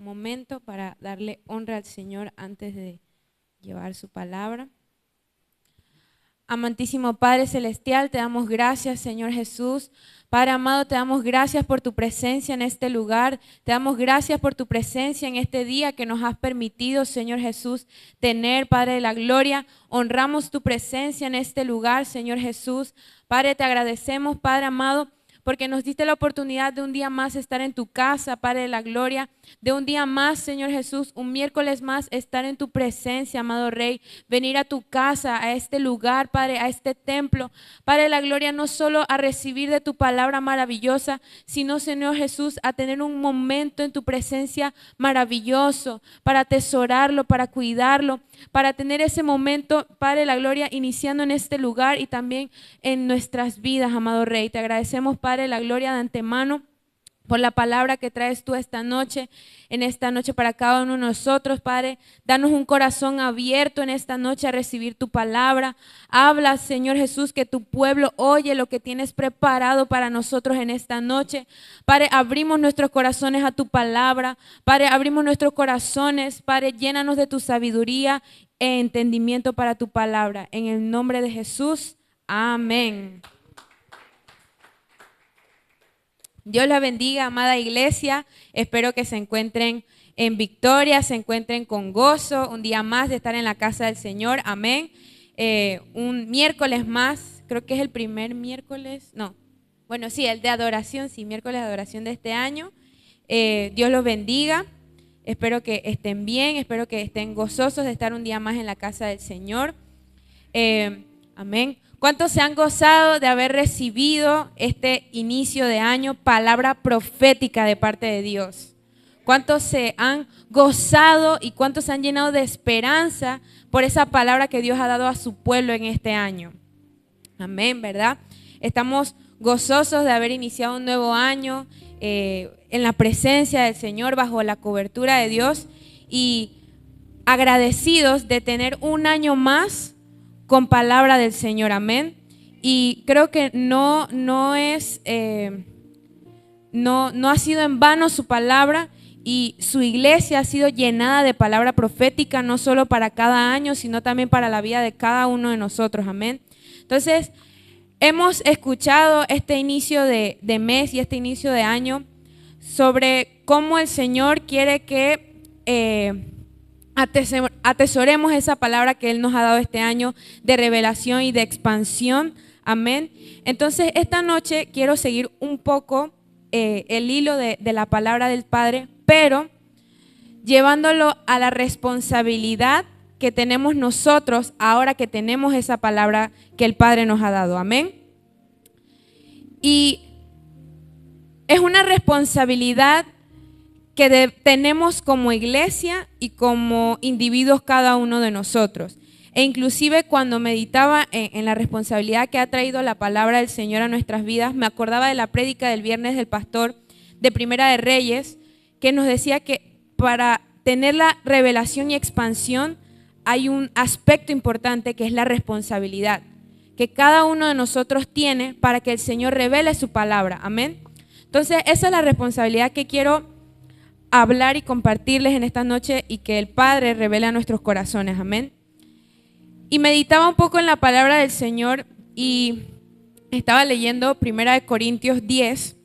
momento para darle honra al Señor antes de llevar su palabra. Amantísimo Padre Celestial, te damos gracias, Señor Jesús. Padre amado, te damos gracias por tu presencia en este lugar. Te damos gracias por tu presencia en este día que nos has permitido, Señor Jesús, tener, Padre de la gloria. Honramos tu presencia en este lugar, Señor Jesús. Padre, te agradecemos, Padre amado, porque nos diste la oportunidad de un día más estar en tu casa, Padre de la gloria, de un día más, Señor Jesús, un miércoles más estar en tu presencia, amado Rey, venir a tu casa, a este lugar, Padre, a este templo, Padre de la gloria, no solo a recibir de tu palabra maravillosa, sino, Señor Jesús, a tener un momento en tu presencia maravilloso, para atesorarlo, para cuidarlo, para tener ese momento, Padre de la gloria, iniciando en este lugar y también en nuestras vidas, amado Rey. Te agradecemos, Padre de la gloria, de antemano por la palabra que traes tú esta noche, para cada uno de nosotros, Padre. Danos un corazón abierto en esta noche a recibir tu palabra. Habla, Señor Jesús, que tu pueblo oye lo que tienes preparado para nosotros en esta noche. Padre, abrimos nuestros corazones a tu palabra. Padre, abrimos nuestros corazones. Padre, llénanos de tu sabiduría e entendimiento para tu palabra. En el nombre de Jesús, amén. Dios la bendiga, amada iglesia. Espero que se encuentren en victoria, se encuentren con gozo. Un día más de estar en la casa del Señor. Amén. Un miércoles más, creo que es el primer miércoles, no. Bueno, sí, el de adoración, sí, miércoles de adoración de este año. Dios los bendiga. Espero que estén bien, espero que estén gozosos de estar un día más en la casa del Señor. Amén. ¿Cuántos se han gozado de haber recibido este inicio de año palabra profética de parte de Dios? ¿Cuántos se han gozado y cuántos se han llenado de esperanza por esa palabra que Dios ha dado a su pueblo en este año? Amén, ¿verdad? Estamos gozosos de haber iniciado un nuevo año en la presencia del Señor, bajo la cobertura de Dios, y agradecidos de tener un año más con palabra del Señor, amén. Y creo que no ha sido en vano su palabra, y su iglesia ha sido llenada de palabra profética, no solo para cada año, sino también para la vida de cada uno de nosotros, amén. Entonces, hemos escuchado este inicio de mes y este inicio de año sobre cómo el Señor quiere que atesoremos esa palabra que Él nos ha dado este año de revelación y de expansión. Amén. Entonces, esta noche quiero seguir un poco el hilo de la palabra del Padre, pero llevándolo a la responsabilidad que tenemos nosotros ahora que tenemos esa palabra que el Padre nos ha dado. Amén. Y es una responsabilidad que tenemos como iglesia y como individuos cada uno de nosotros. E inclusive cuando meditaba en la responsabilidad que ha traído la palabra del Señor a nuestras vidas, me acordaba de la prédica del viernes del pastor de Primera de Reyes, que nos decía que para tener la revelación y expansión hay un aspecto importante que es la responsabilidad que cada uno de nosotros tiene para que el Señor revele su palabra. Amén. Entonces, esa es la responsabilidad que quiero hablar y compartirles en esta noche, y que el Padre revele a nuestros corazones. Amén. Y meditaba un poco en la palabra del Señor y estaba leyendo 1 Corintios 10.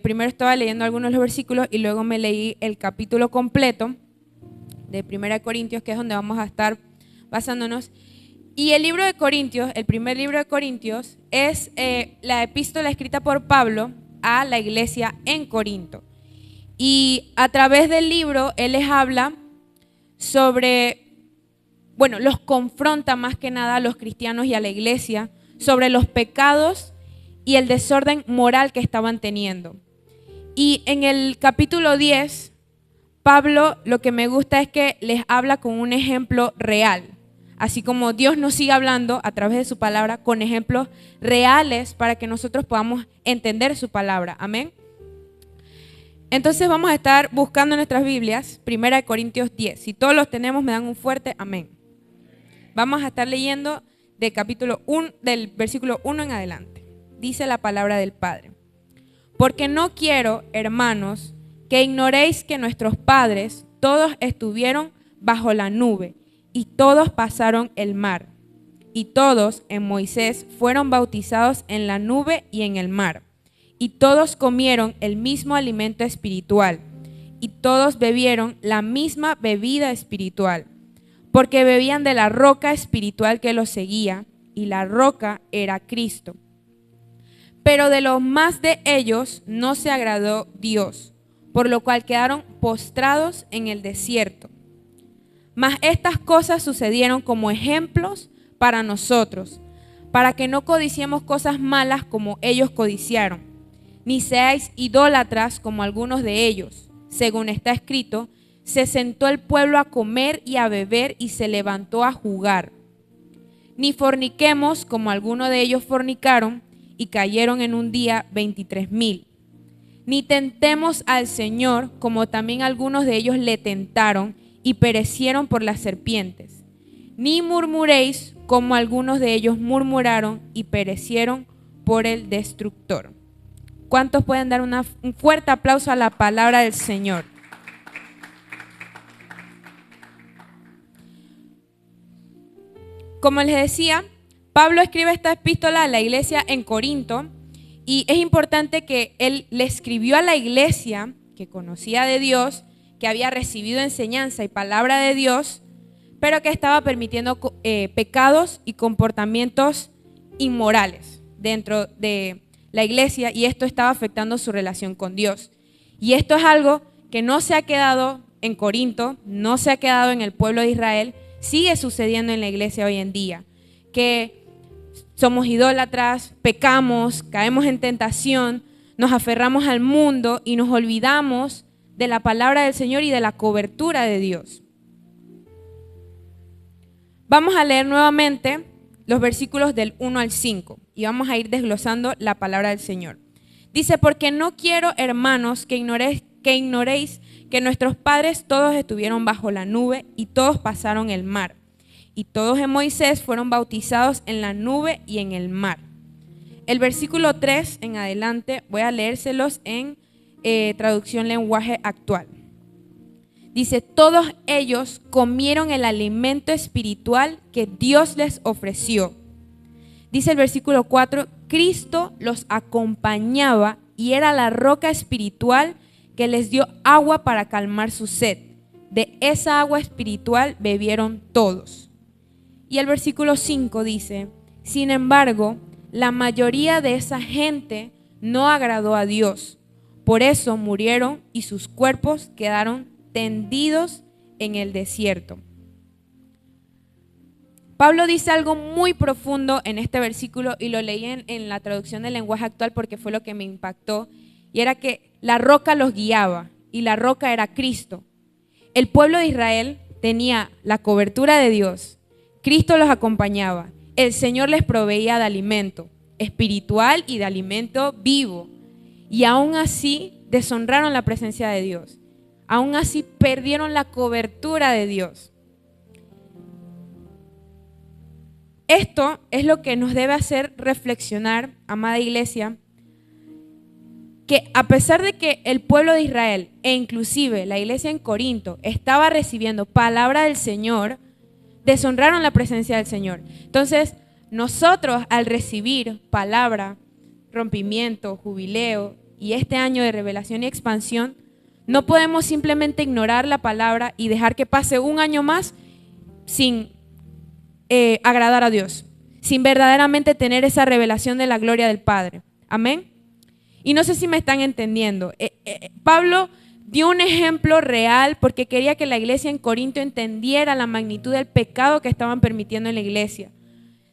Primero estaba leyendo algunos de los versículos y luego me leí el capítulo completo de 1 Corintios, que es donde vamos a estar basándonos. Y el libro de Corintios, el primer libro de Corintios, es la epístola escrita por Pablo a la iglesia en Corinto. Y a través del libro él les habla sobre, los confronta más que nada a los cristianos y a la iglesia sobre los pecados y el desorden moral que estaban teniendo. Y en el capítulo 10, Pablo, lo que me gusta es que les habla con un ejemplo real. Así como Dios nos sigue hablando a través de su palabra con ejemplos reales para que nosotros podamos entender su palabra. Amén. Entonces vamos a estar buscando en nuestras Biblias 1 Corintios 10. Si todos los tenemos, me dan un fuerte amén. Vamos a estar leyendo del versículo 1 en adelante. Dice la palabra del Padre: Porque no quiero, hermanos, que ignoréis que nuestros padres todos estuvieron bajo la nube y todos pasaron el mar. Y todos en Moisés fueron bautizados en la nube y en el mar. Y todos comieron el mismo alimento espiritual. Y todos bebieron la misma bebida espiritual, porque bebían de la roca espiritual que los seguía, y la roca era Cristo. Pero de los más de ellos no se agradó Dios, por lo cual quedaron postrados en el desierto. Mas estas cosas sucedieron como ejemplos para nosotros, para que no codiciemos cosas malas como ellos codiciaron, ni seáis idólatras como algunos de ellos. Según está escrito, se sentó el pueblo a comer y a beber y se levantó a jugar. Ni forniquemos como algunos de ellos fornicaron y cayeron en un día 23,000. Ni tentemos al Señor como también algunos de ellos le tentaron y perecieron por las serpientes. Ni murmuréis como algunos de ellos murmuraron y perecieron por el destructor. ¿Cuántos pueden dar un fuerte aplauso a la palabra del Señor? Como les decía, Pablo escribe esta epístola a la iglesia en Corinto y es importante que él le escribió a la iglesia que conocía de Dios, que había recibido enseñanza y palabra de Dios, pero que estaba permitiendo pecados y comportamientos inmorales dentro de la iglesia, y esto estaba afectando su relación con Dios. Y esto es algo que no se ha quedado en Corinto, no se ha quedado en el pueblo de Israel, sigue sucediendo en la iglesia hoy en día, que somos idólatras, pecamos, caemos en tentación, nos aferramos al mundo y nos olvidamos de la palabra del Señor y de la cobertura de Dios. Vamos a leer nuevamente los versículos del 1 al 5 y vamos a ir desglosando la palabra del Señor. Dice, porque no quiero, hermanos, que ignoréis que nuestros padres todos estuvieron bajo la nube y todos pasaron el mar. Y todos en Moisés fueron bautizados en la nube y en el mar. El versículo 3 en adelante voy a leérselos en traducción lenguaje actual. Dice, todos ellos comieron el alimento espiritual que Dios les ofreció. Dice el versículo 4, Cristo los acompañaba y era la roca espiritual que les dio agua para calmar su sed. De esa agua espiritual bebieron todos. Y el versículo 5 dice, sin embargo, la mayoría de esa gente no agradó a Dios. Por eso murieron y sus cuerpos quedaron tendidos en el desierto. Pablo dice algo muy profundo en este versículo y lo leí en la traducción del lenguaje actual porque fue lo que me impactó, y era que la roca los guiaba y la roca era Cristo. El pueblo de Israel tenía la cobertura de Dios, Cristo los acompañaba, el Señor les proveía de alimento espiritual y de alimento vivo, y aún así deshonraron la presencia de Dios, aún así perdieron la cobertura de Dios. Esto es lo que nos debe hacer reflexionar, amada iglesia, que a pesar de que el pueblo de Israel e inclusive la iglesia en Corinto estaba recibiendo palabra del Señor, deshonraron la presencia del Señor. Entonces, nosotros al recibir palabra, rompimiento, jubileo y este año de revelación y expansión, no podemos simplemente ignorar la palabra y dejar que pase un año más sin agradar a Dios, sin verdaderamente tener esa revelación de la gloria del Padre. Amén. Y no sé si me están entendiendo. Pablo dio un ejemplo real porque quería que la iglesia en Corinto entendiera la magnitud del pecado que estaban permitiendo en la iglesia.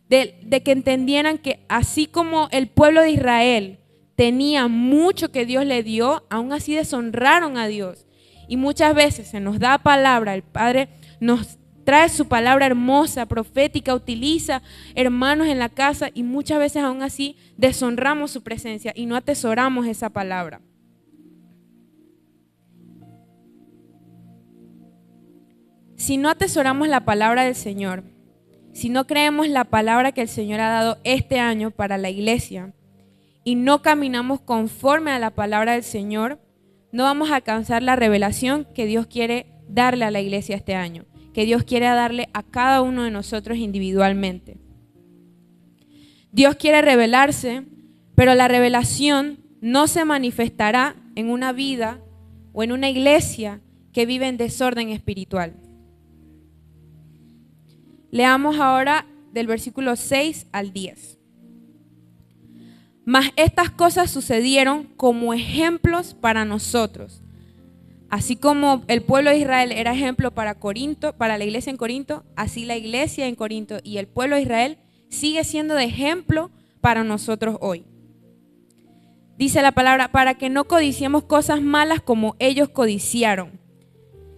De que entendieran que así como el pueblo de Israel tenía mucho que Dios le dio, aún así deshonraron a Dios. Y muchas veces se nos da palabra, el Padre nos trae su palabra hermosa, profética, utiliza hermanos en la casa y muchas veces aún así deshonramos su presencia y no atesoramos esa palabra. Si no atesoramos la palabra del Señor, si no creemos la palabra que el Señor ha dado este año para la iglesia y no caminamos conforme a la palabra del Señor, no vamos a alcanzar la revelación que Dios quiere darle a la iglesia este año, que Dios quiere darle a cada uno de nosotros individualmente. Dios quiere revelarse, pero la revelación no se manifestará en una vida o en una iglesia que vive en desorden espiritual. Leamos ahora del versículo 6 al 10. Mas estas cosas sucedieron como ejemplos para nosotros. Así como el pueblo de Israel era ejemplo para Corinto, para la iglesia en Corinto, así la iglesia en Corinto y el pueblo de Israel sigue siendo de ejemplo para nosotros hoy. Dice la palabra, para que no codiciemos cosas malas como ellos codiciaron,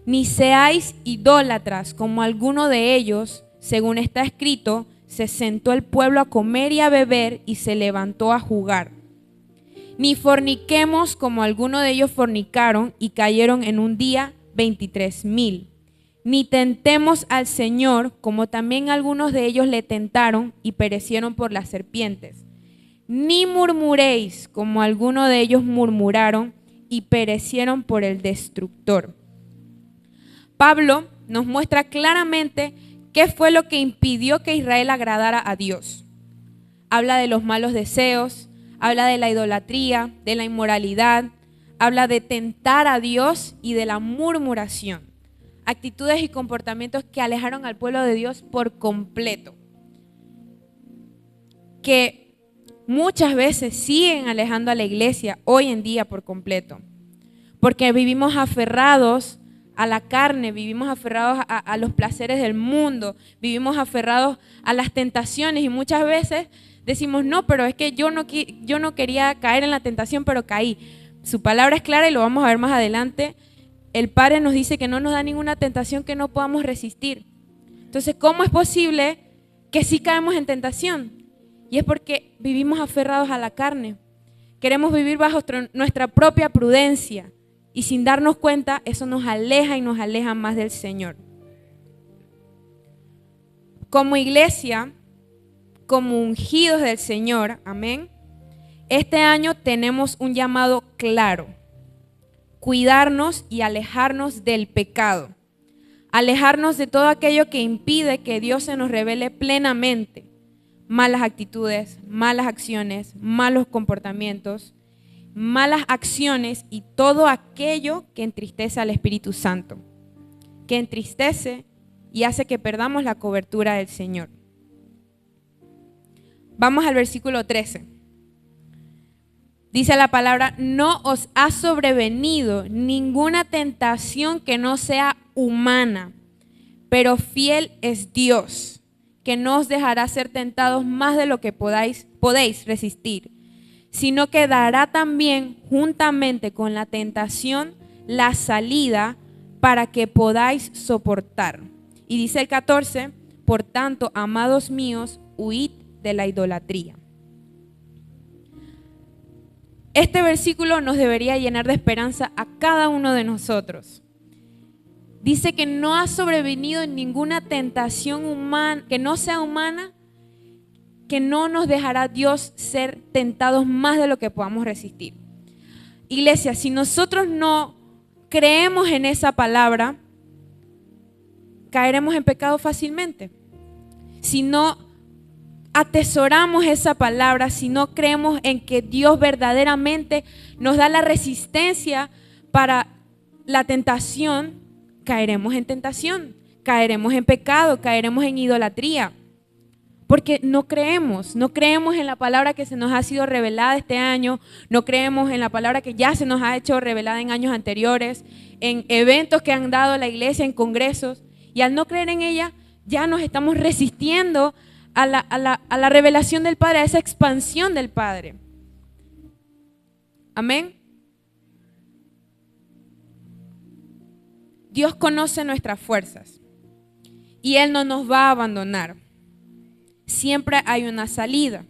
ni seáis idólatras como alguno de ellos, según está escrito, se sentó el pueblo a comer y a beber y se levantó a jugar. Ni forniquemos como alguno de ellos fornicaron y cayeron en un día 23,000. Ni tentemos al Señor como también algunos de ellos le tentaron y perecieron por las serpientes. Ni murmuréis como algunos de ellos murmuraron y perecieron por el destructor. Pablo nos muestra claramente qué fue lo que impidió que Israel agradara a Dios. Habla de los malos deseos, habla de la idolatría, de la inmoralidad, habla de tentar a Dios y de la murmuración. Actitudes y comportamientos que alejaron al pueblo de Dios por completo. Que muchas veces siguen alejando a la iglesia hoy en día por completo. Porque vivimos aferrados a la carne, vivimos aferrados a los placeres del mundo, vivimos aferrados a las tentaciones y muchas veces decimos, no, pero es que yo no quería caer en la tentación, pero caí. Su palabra es clara y lo vamos a ver más adelante. El Padre nos dice que no nos da ninguna tentación que no podamos resistir. Entonces, ¿cómo es posible que sí caemos en tentación? Y es porque vivimos aferrados a la carne. Queremos vivir bajo nuestra propia prudencia. Y sin darnos cuenta, eso nos aleja y nos aleja más del Señor. Como iglesia, como ungidos del Señor, amén, este año tenemos un llamado claro. Cuidarnos y alejarnos del pecado. Alejarnos de todo aquello que impide que Dios se nos revele plenamente. Malas actitudes, malas acciones, malos comportamientos, malas acciones y todo aquello que entristece al Espíritu Santo, que entristece y hace que perdamos la cobertura del Señor. Vamos al versículo 13. Dice la palabra, no os ha sobrevenido ninguna tentación que no sea humana, pero fiel es Dios, que no os dejará ser tentados más de lo que podéis resistir, sino que dará también juntamente con la tentación la salida para que podáis soportar. Y dice el 14, por tanto, amados míos, huid de la idolatría. Este versículo nos debería llenar de esperanza a cada uno de nosotros. Dice que no ha sobrevenido ninguna tentación humana, que no sea humana, que no nos dejará Dios ser tentados más de lo que podamos resistir. Iglesia, si nosotros no creemos en esa palabra, caeremos en pecado fácilmente. Si no atesoramos esa palabra, si no creemos en que Dios verdaderamente nos da la resistencia para la tentación, caeremos en tentación, caeremos en pecado, caeremos en idolatría. Porque no creemos en la palabra que se nos ha sido revelada este año, no creemos en la palabra que ya se nos ha hecho revelada en años anteriores, en eventos que han dado la iglesia, en congresos, y al no creer en ella, ya nos estamos resistiendo a la revelación del Padre, a esa expansión del Padre. Amén. Dios conoce nuestras fuerzas y Él no nos va a abandonar. Siempre hay una salida.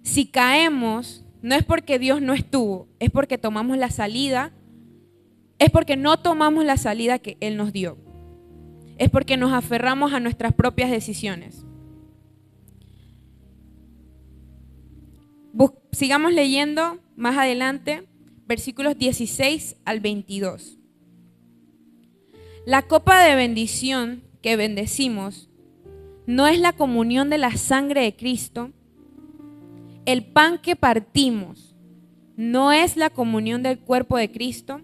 Si caemos, no es porque Dios no estuvo, es porque tomamos la salida, es porque no tomamos la salida que Él nos dio. Es porque nos aferramos a nuestras propias decisiones. Sigamos leyendo más adelante, versículos 16 al 22. La copa de bendición que bendecimos no es la comunión de la sangre de Cristo. El pan que partimos no es la comunión del cuerpo de Cristo.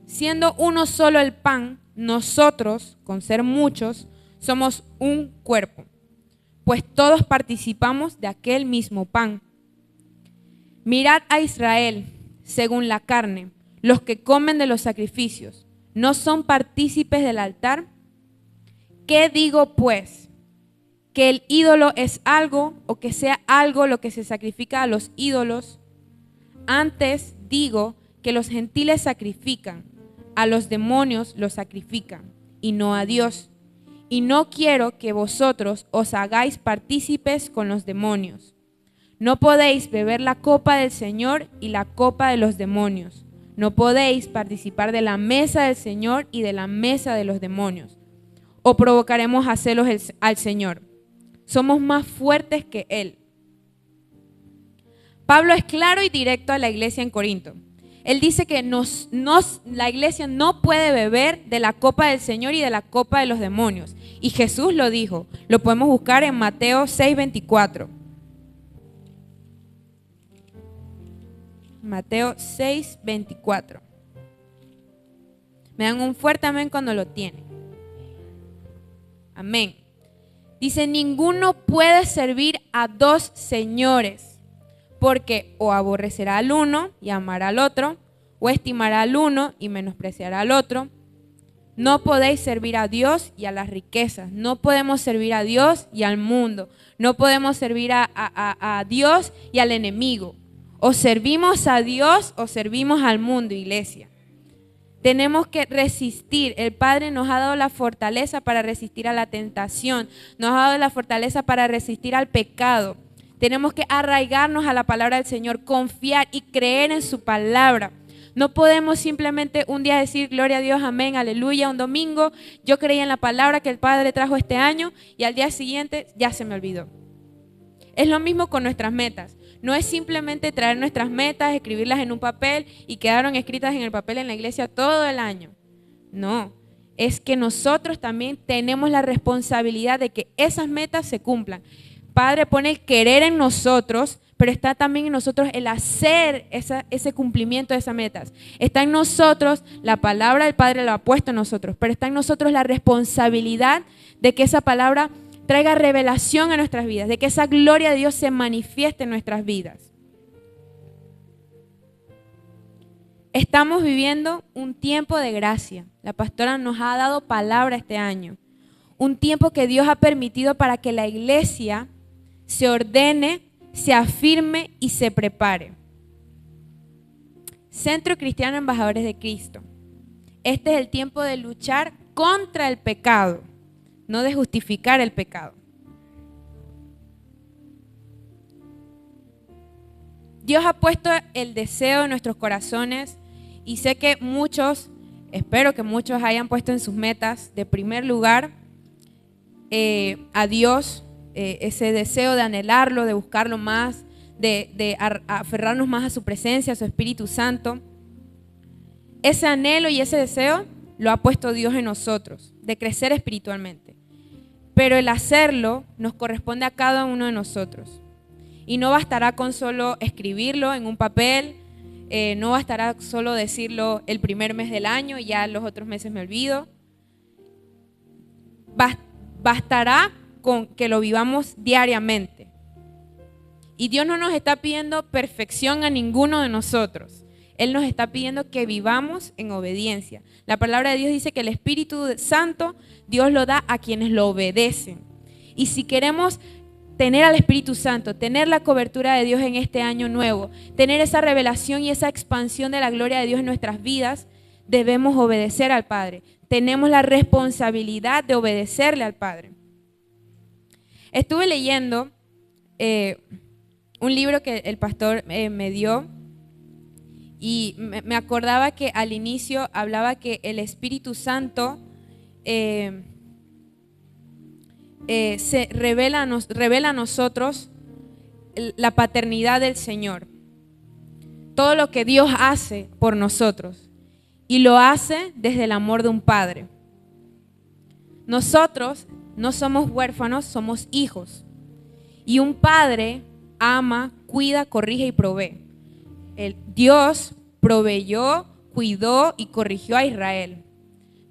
Siendo uno solo el pan, nosotros, con ser muchos, somos un cuerpo, pues todos participamos de aquel mismo pan. Mirad a Israel, según la carne, los que comen de los sacrificios, ¿no son partícipes del altar? ¿Qué digo pues? ¿Que el ídolo es algo o que sea algo lo que se sacrifica a los ídolos? Antes digo que los gentiles sacrifican, a los demonios los sacrifican y no a Dios. Y no quiero que vosotros os hagáis partícipes con los demonios. No podéis beber la copa del Señor y la copa de los demonios. No podéis participar de la mesa del Señor y de la mesa de los demonios. O provocaremos a celos al Señor. Somos más fuertes que Él. Pablo es claro y directo a la iglesia en Corinto. Él dice que la iglesia no puede beber de la copa del Señor y de la copa de los demonios. Y Jesús lo dijo. Lo podemos buscar en Mateo 6:24. Mateo 6:24. Me dan un fuerte amén cuando lo tienen. Amén. Dice, ninguno puede servir a dos señores, porque o aborrecerá al uno y amará al otro, o estimará al uno y menospreciará al otro. No podéis servir a Dios y a las riquezas. No podemos servir a Dios y al mundo. No podemos servir a Dios y al enemigo. O servimos a Dios o servimos al mundo, iglesia. Tenemos que resistir. El Padre nos ha dado la fortaleza para resistir a la tentación. Nos ha dado la fortaleza para resistir al pecado. Tenemos que arraigarnos a la palabra del Señor, confiar y creer en su palabra. No podemos simplemente un día decir gloria a Dios, amén, aleluya, un domingo yo creí en la palabra que el Padre trajo este año y al día siguiente ya se me olvidó. Es lo mismo con nuestras metas. No es simplemente traer nuestras metas, escribirlas en un papel y quedaron escritas en el papel en la iglesia todo el año. No, es que nosotros también tenemos la responsabilidad de que esas metas se cumplan. Padre pone el querer en nosotros, pero está también en nosotros el hacer ese cumplimiento de esas metas. Está en nosotros, la palabra del Padre lo ha puesto en nosotros, pero está en nosotros la responsabilidad de que esa palabra traiga revelación a nuestras vidas, de que esa gloria de Dios se manifieste en nuestras vidas. Estamos viviendo un tiempo de gracia. La pastora nos ha dado palabra este año. Un tiempo que Dios ha permitido para que la iglesia se ordene, se afirme y se prepare. Centro Cristiano Embajadores de Cristo. Este es el tiempo de luchar contra el pecado, no de justificar el pecado. Dios ha puesto el deseo en nuestros corazones y sé que muchos, espero que muchos hayan puesto en sus metas de primer lugar a Dios, ese deseo de anhelarlo, de buscarlo más, de aferrarnos más a su presencia, a su Espíritu Santo. Ese anhelo y ese deseo lo ha puesto Dios en nosotros, de crecer espiritualmente. Pero el hacerlo nos corresponde a cada uno de nosotros. Y no bastará con solo escribirlo en un papel, no bastará solo decirlo el primer mes del año y ya los otros meses me olvido. Bastará con que lo vivamos diariamente. Y Dios no nos está pidiendo perfección a ninguno de nosotros. Él nos está pidiendo que vivamos en obediencia. La palabra de Dios dice que el Espíritu Santo Dios lo da a quienes lo obedecen. Y si queremos tener al Espíritu Santo, tener la cobertura de Dios en este año nuevo, tener esa revelación y esa expansión de la gloria de Dios en nuestras vidas, debemos obedecer al Padre. Tenemos la responsabilidad de obedecerle al Padre. Estuve leyendo un libro que el pastor me dio y me acordaba que al inicio hablaba que el Espíritu Santo se revela a nosotros la paternidad del Señor. todo lo que Dios hace por nosotros. Y lo hace desde el amor de un padre. Nosotros no somos huérfanos, somos hijos. Y un padre ama, cuida, corrige y provee. Dios proveyó, cuidó y corrigió a Israel.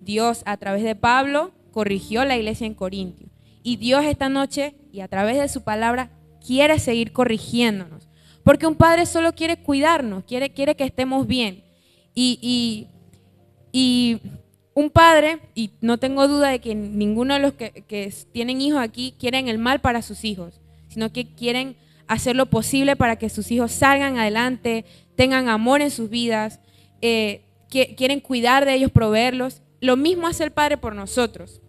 Dios, a través de Pablo, corrigió la iglesia en Corintio. Y Dios esta noche, y a través de su palabra, quiere seguir corrigiéndonos. Porque un padre solo quiere cuidarnos, quiere que estemos bien. Y un padre, y no tengo duda de que ninguno de los que tienen hijos aquí quieren el mal para sus hijos, sino que quieren hacer lo posible para que sus hijos salgan adelante, tengan amor en sus vidas, quieren cuidar de ellos, proveerlos. Lo mismo hace el Padre por nosotros.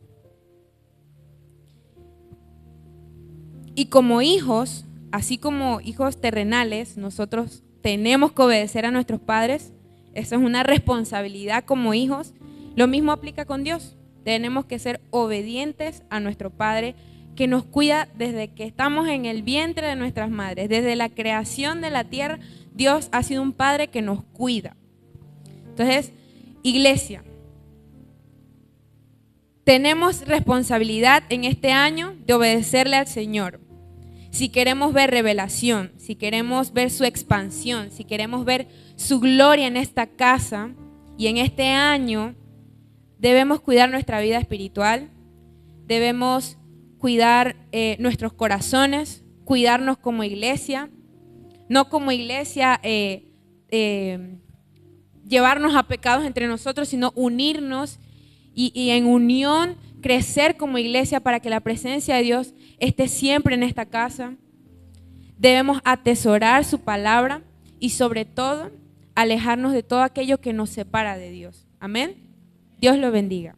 Y como hijos, así como hijos terrenales, nosotros tenemos que obedecer a nuestros padres. Esa es una responsabilidad como hijos. Lo mismo aplica con Dios. Tenemos que ser obedientes a nuestro Padre, que nos cuida desde que estamos en el vientre de nuestras madres. Desde la creación de la tierra, Dios ha sido un Padre que nos cuida. Entonces, iglesia, tenemos responsabilidad en este año de obedecerle al Señor. Si queremos ver revelación, si queremos ver su expansión, si queremos ver su gloria en esta casa y en este año, debemos cuidar nuestra vida espiritual, debemos cuidar nuestros corazones, cuidarnos como iglesia, no como iglesia llevarnos a pecados entre nosotros, sino unirnos y en unión crecer como iglesia para que la presencia de Dios esté siempre en esta casa. Debemos atesorar su palabra y sobre todo alejarnos de todo aquello que nos separa de Dios. Amén. Dios lo bendiga.